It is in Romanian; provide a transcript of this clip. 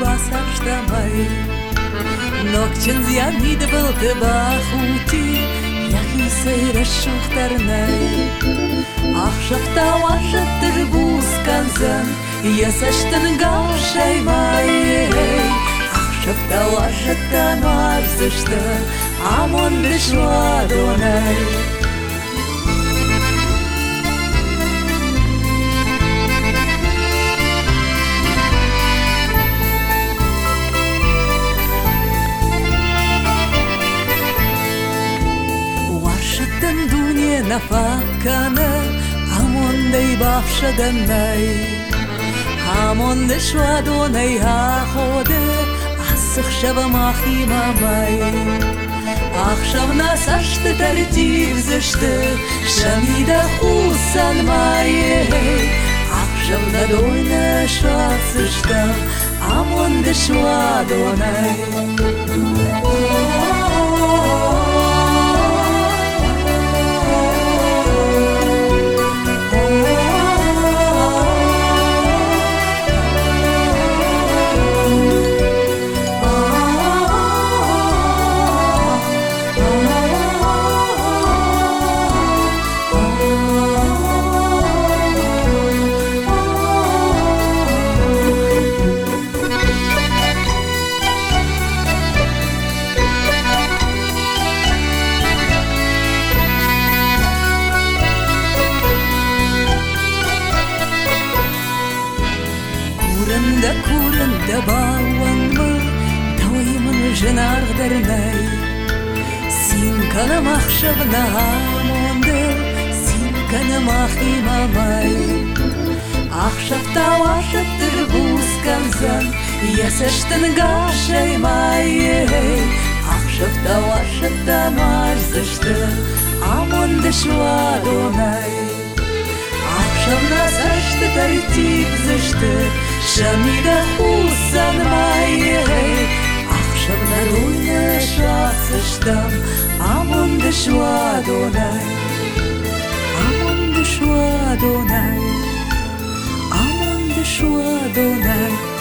basar shtamai Nokçın ziyanid bıldı bahuti Yahi seyre şuhtarnay Ahşafta vaşattır buskanzan Yasaştın gavşaymay Ahşafta vaşattan varzıştı Amon bişvadonay Nafakana Amonday bafshadanay Amonde shwadonay hachode Asach shava machimamay Achshav nasashte tartiv zeshte Shamida chusan maye Achshav nadoyne shvatzeshta Amonde shwadonay Kuranda bawanma Tawayman jenar dernay Sin kana machshavna hamonde Sin kana machimamay Achshavta washatter buskanzan Yasashtan gashaymay Achshavta washattan varzishta Amonde shwadonay Achshavna sashta tartib zishta Shamida chusan maye Achshav nadoyne shvatzeshtam Amon b'shwadonay Amon b'shwadonay Amon b'shwadonay